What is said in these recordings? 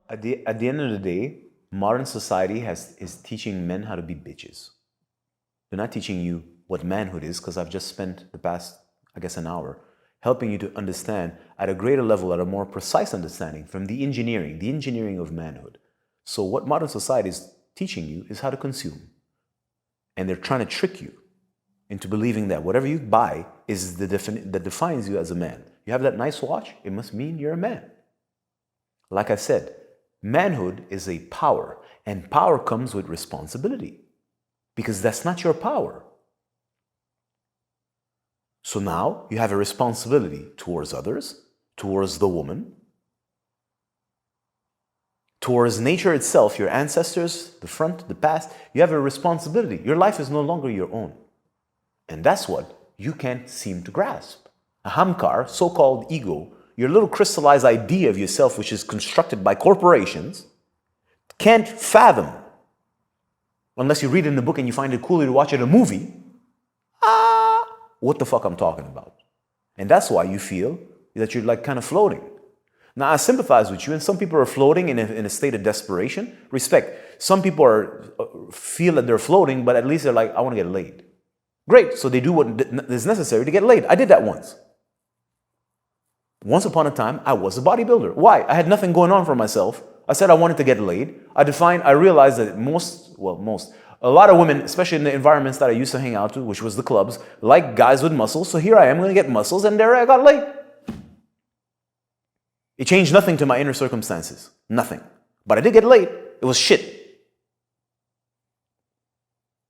At the end of the day, modern society is teaching men how to be bitches. They're not teaching you what manhood is, because I've just spent the past, I guess, an hour helping you to understand at a greater level, at a more precise understanding from the engineering of manhood. So what modern society is teaching you is how to consume. And they're trying to trick you into believing that whatever you buy is that defines you as a man. You have that nice watch, it must mean you're a man. Like I said, manhood is a power, and power comes with responsibility, because that's not your power. So now you have a responsibility towards others, towards the woman, towards nature itself, your ancestors, the front, the past. You have a responsibility. Your life is no longer your own. And that's what you can't seem to grasp. A hamkar, so-called ego, your little crystallized idea of yourself, which is constructed by corporations, can't fathom, unless you read it in the book and you find it cooler to watch it in a movie, what the fuck I'm talking about. And that's why you feel that you're like kind of floating. Now, I sympathize with you, and some people are floating in a state of desperation. Respect. Some people feel that they're floating, but at least they're like, I want to get laid. Great, so they do what is necessary to get laid. I did that once. Once upon a time, I was a bodybuilder. Why? I had nothing going on for myself. I said I wanted to get laid. I realized that a lot of women, especially in the environments that I used to hang out to, which was the clubs, like guys with muscles. So here I am going to get muscles, and there I got laid. It changed nothing to my inner circumstances. Nothing. But I did get laid. It was shit.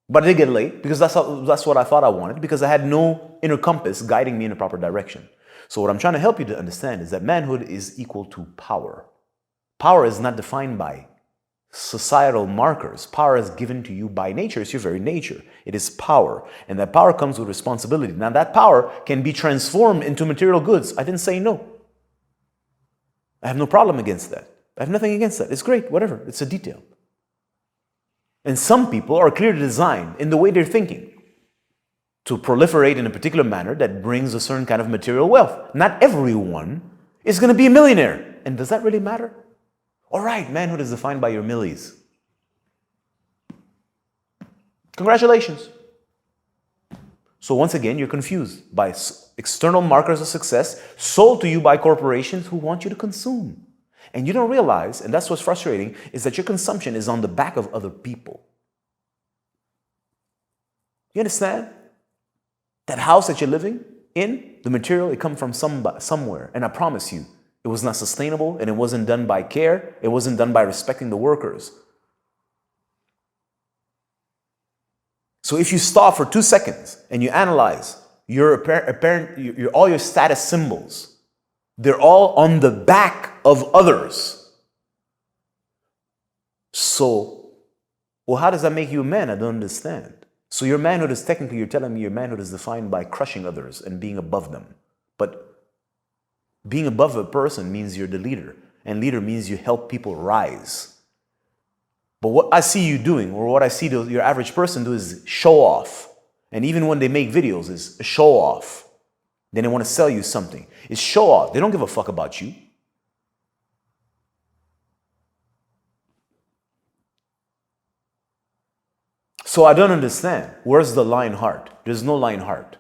But I did get laid because that's what I thought I wanted, because I had no inner compass guiding me in a proper direction. So what I'm trying to help you to understand is that manhood is equal to power. Power is not defined by societal markers. Power is given to you by nature. It's your very nature. It is power. And that power comes with responsibility. Now that power can be transformed into material goods. I didn't say no. I have no problem against that. I have nothing against that. It's great, whatever. It's a detail. And some people are clearly designed in the way they're thinking to proliferate in a particular manner that brings a certain kind of material wealth. Not everyone is going to be a millionaire. And does that really matter? All right, manhood is defined by your millies. Congratulations. So once again, you're confused by external markers of success sold to you by corporations who want you to consume. And you don't realize, and that's what's frustrating, is that your consumption is on the back of other people. You understand? That house that you're living in, the material, it comes from somewhere. And I promise you, it was not sustainable, and it wasn't done by care. It wasn't done by respecting the workers. So if you stop for 2 seconds and you analyze all your status symbols, they're all on the back of others. So, well, how does that make you a man? I don't understand. So your manhood is technically, you're telling me your manhood is defined by crushing others and being above them. But being above a person means you're the leader. And leader means you help people rise. But what I see you doing, or what I see your average person do, is show off. And even when they make videos, is show off. Then they want to sell you something. It's show off. They don't give a fuck about you. So I don't understand. Where's the lion heart? There's no lion heart.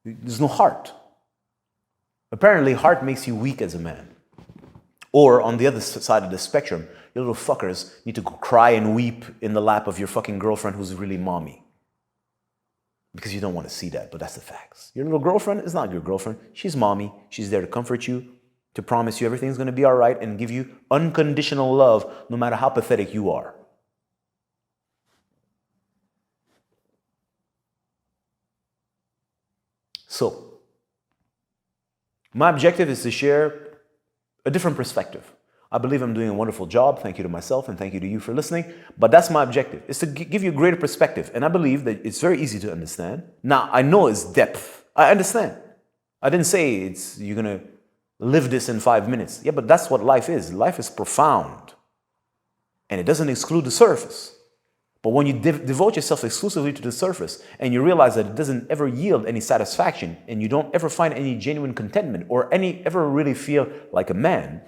There's no heart. Apparently, heart makes you weak as a man. Or on the other side of the spectrum, you little fuckers need to go cry and weep in the lap of your fucking girlfriend who's really mommy. Because you don't want to see that, but that's the facts. Your little girlfriend is not your girlfriend. She's mommy. She's there to comfort you, to promise you everything's going to be all right, and give you unconditional love no matter how pathetic you are. So, my objective is to share a different perspective. I believe I'm doing a wonderful job. Thank you to myself and thank you to you for listening. But that's my objective, is to give you a greater perspective. And I believe that it's very easy to understand. Now, I know it's depth. I understand. I didn't say you're going to live this in 5 minutes. Yeah, but that's what life is. Life is profound. And it doesn't exclude the surface. But when you devote yourself exclusively to the surface and you realize that it doesn't ever yield any satisfaction and you don't ever find any genuine contentment or ever really feel like a man,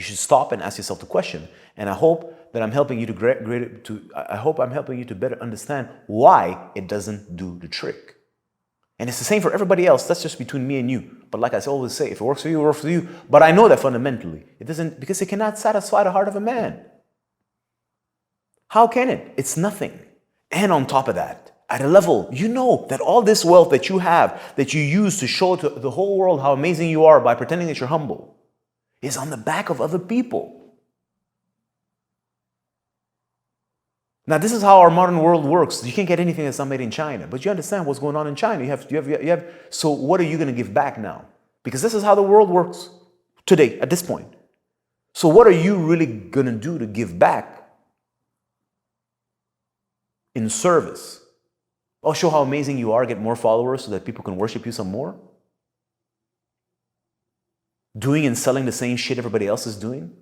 You should stop and ask yourself the question. And I hope that I'm helping you to better understand why it doesn't do the trick. And it's the same for everybody else. That's just between me and you. But like I always say, if it works for you, it works for you. But I know that fundamentally it doesn't, because it cannot satisfy the heart of a man. How can it? It's nothing. And on top of that, at a level, you know that all this wealth that you have, that you use to show to the whole world how amazing you are by pretending that you're humble, is on the back of other people. Now, this is how our modern world works. You can't get anything that's not made in China. But you understand what's going on in China. So what are you going to give back now? Because this is how the world works today, at this point. So what are you really going to do to give back in service? Oh, show how amazing you are, get more followers so that people can worship you some more? Doing and selling the same shit everybody else is doing?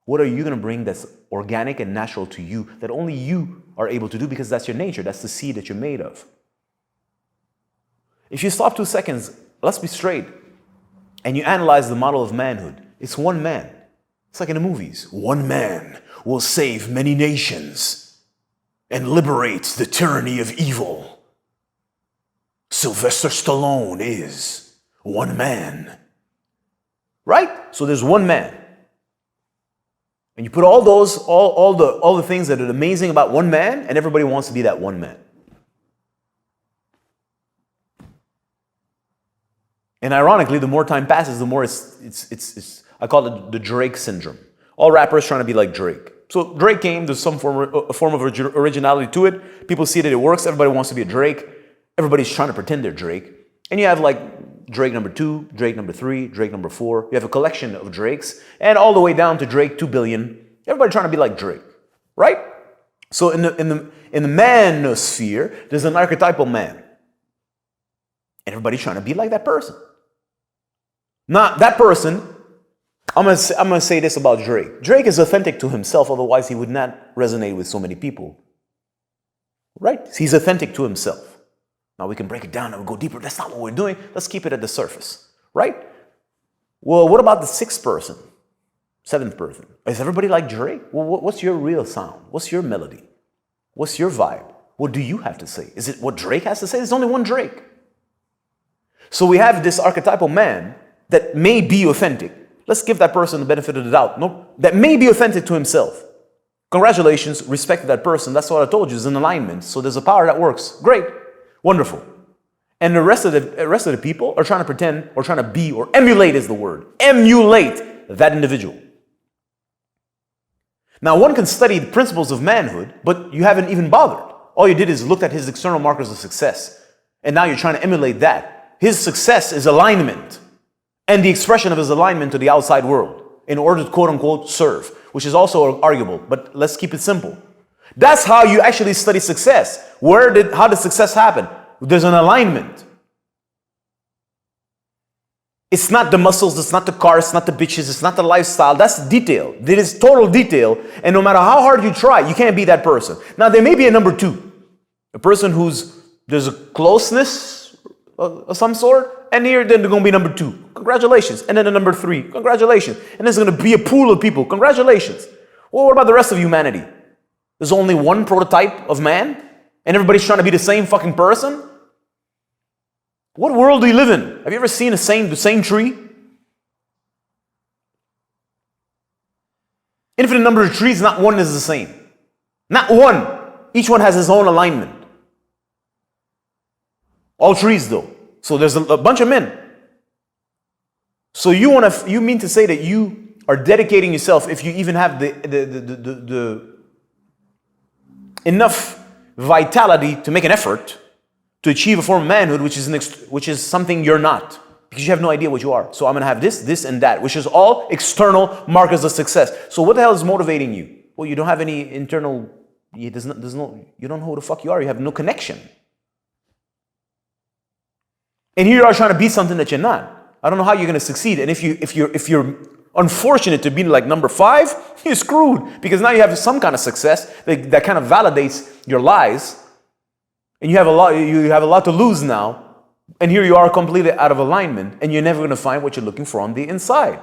What are you going to bring that's organic and natural to you that only you are able to do because that's your nature, that's the seed that you're made of? If you stop 2 seconds, let's be straight, and you analyze the model of manhood, it's one man. It's like in the movies. One man will save many nations and liberate the tyranny of evil. Sylvester Stallone is one man. Right? So there's one man. And you put all the things that are amazing about one man, and everybody wants to be that one man. And ironically, the more time passes, the more it's I call it the Drake syndrome. All rappers trying to be like Drake. So Drake came, there's some form of originality to it. People see that it works, everybody wants to be a Drake. Everybody's trying to pretend they're Drake. And you have like Drake number 2, Drake number 3, Drake number 4. You have a collection of Drakes, and all the way down to Drake 2 billion. Everybody trying to be like Drake, right? So in the manosphere, there's an archetypal man. And everybody's trying to be like that person. Not that person. I'm gonna say this about Drake. Drake is authentic to himself, otherwise he would not resonate with so many people. Right? He's authentic to himself. Now we can break it down and we'll go deeper. That's not what we're doing. Let's keep it at the surface. Right? Well, what about the 6th person? 7th person? Is everybody like Drake? Well, what's your real sound? What's your melody? What's your vibe? What do you have to say? Is it what Drake has to say? There's only one Drake. So we have this archetypal man that may be authentic. Let's give that person the benefit of the doubt. No, that may be authentic to himself. Congratulations, respect that person. That's what I told you, is in alignment. So there's a power that works. Great, wonderful. And the rest of the people are trying to pretend or trying to be, or emulate is the word. Emulate that individual. Now one can study the principles of manhood, but you haven't even bothered. All you did is looked at his external markers of success. And now you're trying to emulate that. His success is alignment. And the expression of his alignment to the outside world in order to quote unquote serve, which is also arguable, but let's keep it simple. That's how you actually study success. How did success happen? There's an alignment. It's not the muscles, it's not the cars, it's not the bitches, it's not the lifestyle. That's detail. It is total detail. And no matter how hard you try, you can't be that person. Now there may be a number 2. A person there's a closeness of some sort. And here, then there's going to be number 2. Congratulations. And then a number 3. Congratulations. And there's going to be a pool of people. Congratulations. Well, what about the rest of humanity? There's only one prototype of man? And everybody's trying to be the same fucking person? What world do you live in? Have you ever seen the same tree? Infinite number of trees, not one is the same. Not one. Each one has his own alignment. All trees, though. So there's a bunch of men. So you mean to say that you are dedicating yourself, if you even have the enough vitality to make an effort to achieve a form of manhood, which is something you're not, because you have no idea what you are. So I'm going to have this, and that, which is all external markers of success. So what the hell is motivating you? Well, you don't have any internal. You don't know who the fuck you are. You have no connection. And here you are trying to be something that you're not. I don't know how you're going to succeed. And if you're unfortunate to be like number 5, you're screwed, because now you have some kind of success that kind of validates your lies, and you have a lot to lose now. And here you are completely out of alignment, and you're never going to find what you're looking for on the inside.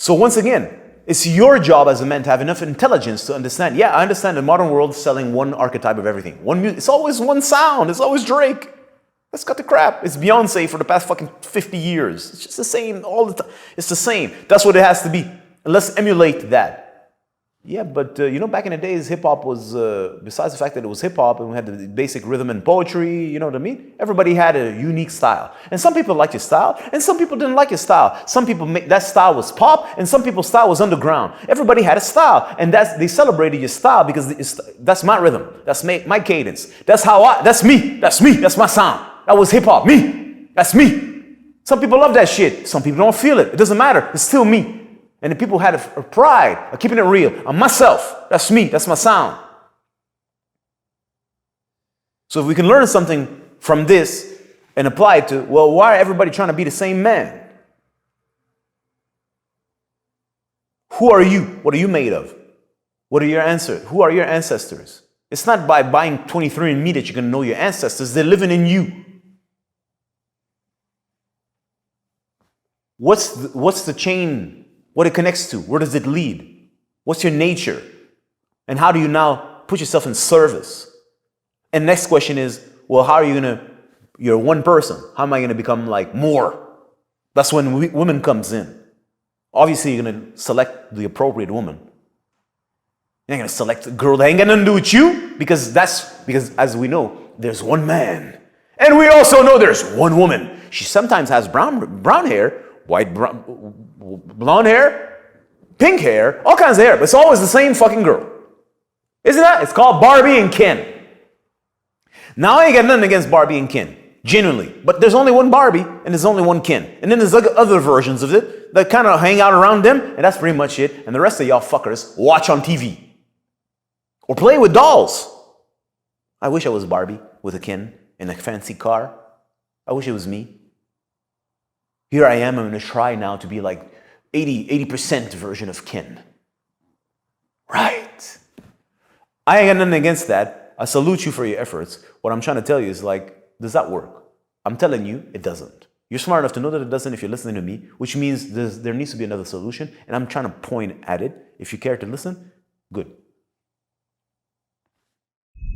So once again, it's your job as a man to have enough intelligence to understand. Yeah, I understand the modern world selling one archetype of everything. It's always one sound. It's always Drake. Let's cut the crap. It's Beyonce for the past fucking 50 years. It's just the same all the time. It's the same. That's what it has to be. And let's emulate that. Yeah, but you know, back in the days, hip-hop was, besides the fact that it was hip-hop and we had the basic rhythm and poetry, you know what I mean? Everybody had a unique style. And some people liked your style, and some people didn't like your style. Some people, that style was pop, and some people's style was underground. Everybody had a style, and they celebrated your style because that's my rhythm. That's my cadence. That's me. That's my sound. That was hip-hop. Me. That's me. Some people love that shit. Some people don't feel it. It doesn't matter. It's still me. And the people had a pride of keeping it real. I'm myself. That's me. That's my sound. So if we can learn something from this and apply it to, well, why are everybody trying to be the same man? Who are you? What are you made of? What are your answers? Who are your ancestors? It's not by buying 23andMe that you're going to know your ancestors. They're living in you. What's the chain? What it connects to? Where does it lead? What's your nature? And how do you now put yourself in service? And next question is, well, how are you you're one person. How am I going to become like more? That's when women comes in. Obviously, you're going to select the appropriate woman. You're not going to select a girl that ain't got nothing to do with you because as we know, there's one man. And we also know there's one woman. She sometimes has brown hair, blonde hair, pink hair, all kinds of hair, but it's always the same fucking girl. Isn't that? It's called Barbie and Ken. Now I ain't got nothing against Barbie and Ken, genuinely, but there's only one Barbie and there's only one Ken. And then there's other versions of it that kind of hang out around them, and that's pretty much it. And the rest of y'all fuckers watch on TV. Or play with dolls. I wish I was Barbie with a Ken in a fancy car. I wish it was me. Here I am, I'm going to try now to be like 80% version of Ken. Right. I ain't got nothing against that. I salute you for your efforts. What I'm trying to tell you is like, does that work? I'm telling you, it doesn't. You're smart enough to know that it doesn't if you're listening to me, which means there needs to be another solution, and I'm trying to point at it. If you care to listen, good.